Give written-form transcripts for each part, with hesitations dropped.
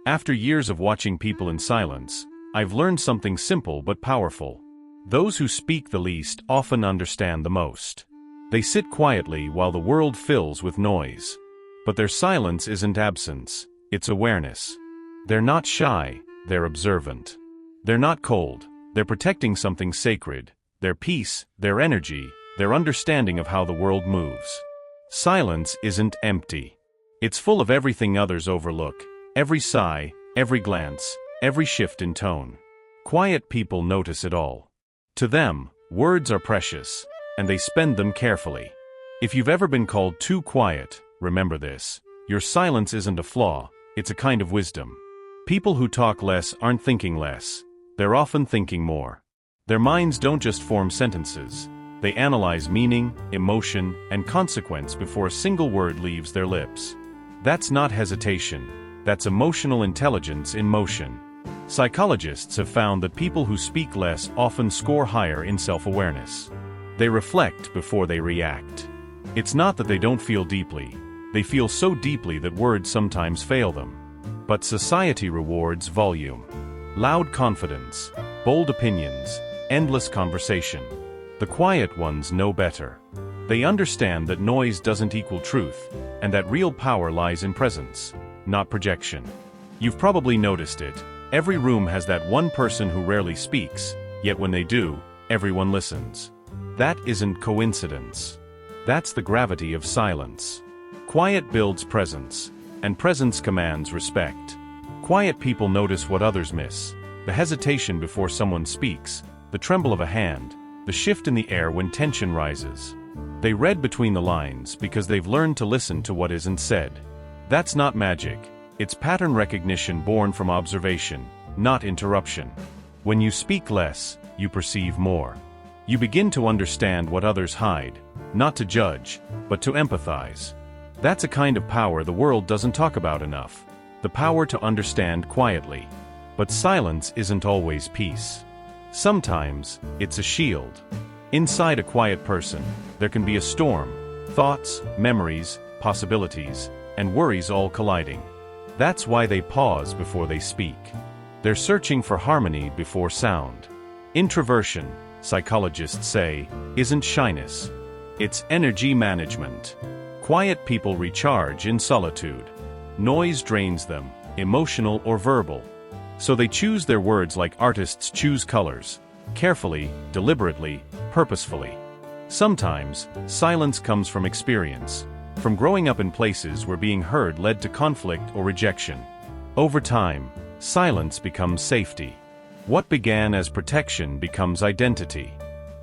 After years of watching people in silence, I've learned something simple but powerful. Those who speak the least often understand the most. They sit quietly while the world fills with noise. But their silence isn't absence, it's awareness. They're not shy, they're observant. They're not cold, they're protecting something sacred, their peace, their energy, their understanding of how the world moves. Silence isn't empty. It's full of everything others overlook, every sigh, every glance, every shift in tone. Quiet people notice it all. To them, words are precious, and they spend them carefully. If you've ever been called too quiet, remember this: your silence isn't a flaw, it's a kind of wisdom. People who talk less aren't thinking less, they're often thinking more. Their minds don't just form sentences, they analyze meaning, emotion, and consequence before a single word leaves their lips. That's not hesitation, that's emotional intelligence in motion. Psychologists have found that people who speak less often score higher in self-awareness. They reflect before they react. It's not that they don't feel deeply, they feel so deeply that words sometimes fail them. But society rewards volume. Loud confidence, bold opinions, endless conversation. The quiet ones know better. They understand that noise doesn't equal truth, and that real power lies in presence, not projection. You've probably noticed it. Every room has that one person who rarely speaks, yet when they do, everyone listens. That isn't coincidence. That's the gravity of silence. Quiet builds presence, and presence commands respect. Quiet people notice what others miss: the hesitation before someone speaks, the tremble of a hand, the shift in the air when tension rises. They read between the lines because they've learned to listen to what isn't said. That's not magic. It's pattern recognition born from observation, not interruption. When you speak less, you perceive more. You begin to understand what others hide, not to judge, but to empathize. That's a kind of power the world doesn't talk about enough. The power to understand quietly. But silence isn't always peace. Sometimes, it's a shield. Inside a quiet person, there can be a storm, thoughts, memories, possibilities, and worries all colliding. That's why they pause before they speak. They're searching for harmony before sound. Introversion, psychologists say, isn't shyness. It's energy management. Quiet people recharge in solitude. Noise drains them, emotional or verbal. So they choose their words like artists choose colors, carefully, deliberately, purposefully. Sometimes, silence comes from experience, from growing up in places where being heard led to conflict or rejection. Over time, silence becomes safety. What began as protection becomes identity.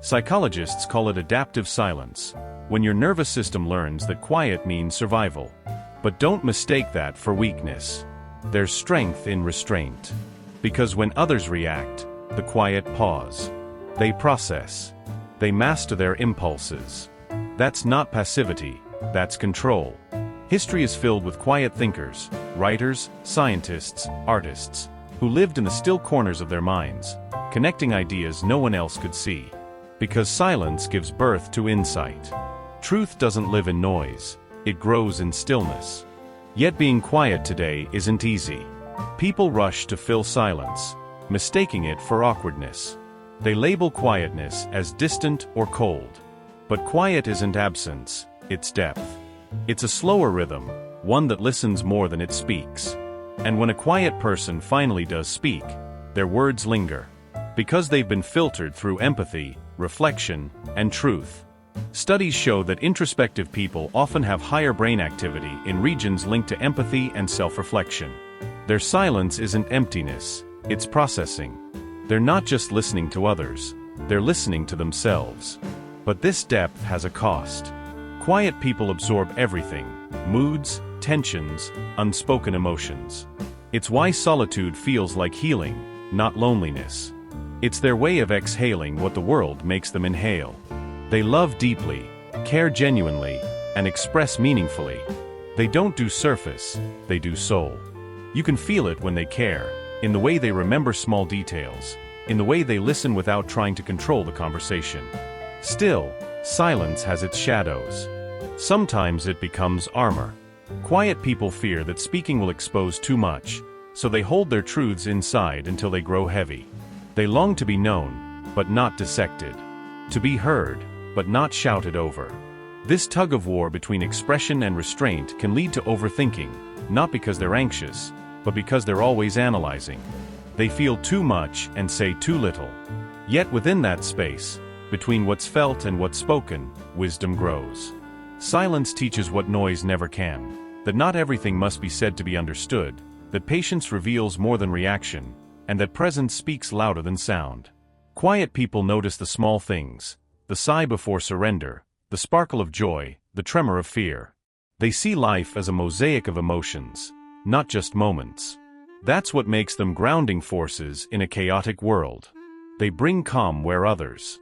Psychologists call it adaptive silence, when your nervous system learns that quiet means survival. But don't mistake that for weakness. There's strength in restraint. Because when others react, the quiet pause. They process. They master their impulses. That's not passivity, that's control. History is filled with quiet thinkers, writers, scientists, artists, who lived in the still corners of their minds, connecting ideas no one else could see. Because silence gives birth to insight. Truth doesn't live in noise, it grows in stillness. Yet being quiet today isn't easy. People rush to fill silence, mistaking it for awkwardness. They label quietness as distant or cold. But quiet isn't absence, it's depth. It's a slower rhythm, one that listens more than it speaks. And when a quiet person finally does speak, their words linger. Because they've been filtered through empathy, reflection, and truth. Studies show that introspective people often have higher brain activity in regions linked to empathy and self-reflection. Their silence isn't emptiness, it's processing. They're not just listening to others, they're listening to themselves. But this depth has a cost. Quiet people absorb everything: moods, tensions, unspoken emotions. It's why solitude feels like healing, not loneliness. It's their way of exhaling what the world makes them inhale. They love deeply, care genuinely, and express meaningfully. They don't do surface, they do soul. You can feel it when they care, in the way they remember small details, in the way they listen without trying to control the conversation. Still, silence has its shadows. Sometimes it becomes armor. Quiet people fear that speaking will expose too much, so they hold their truths inside until they grow heavy. They long to be known, but not dissected. To be heard, but not shouted over. This tug-of-war between expression and restraint can lead to overthinking, not because they're anxious, but because they're always analyzing. They feel too much and say too little. Yet within that space, between what's felt and what's spoken, wisdom grows. Silence teaches what noise never can, that not everything must be said to be understood, that patience reveals more than reaction, and that presence speaks louder than sound. Quiet people notice the small things, the sigh before surrender, the sparkle of joy, the tremor of fear. They see life as a mosaic of emotions, not just moments. That's what makes them grounding forces in a chaotic world. They bring calm where others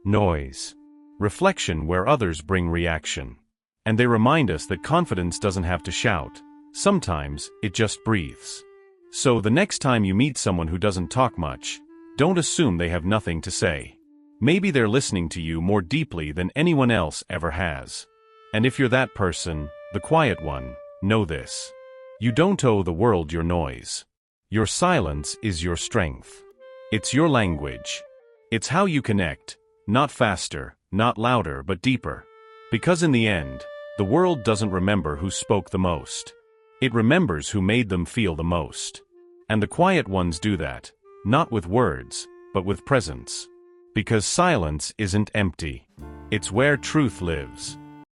noise, reflection where others bring reaction. And they remind us that confidence doesn't have to shout. Sometimes it just breathes. So the next time you meet someone who doesn't talk much, don't assume they have nothing to say. Maybe they're listening to you more deeply than anyone else ever has. And if you're that person, the quiet one, know this. You don't owe the world your noise. Your silence is your strength. It's your language. It's how you connect, not faster, not louder, but deeper. Because in the end, the world doesn't remember who spoke the most. It remembers who made them feel the most. And the quiet ones do that, not with words, but with presence. Because silence isn't empty. It's where truth lives.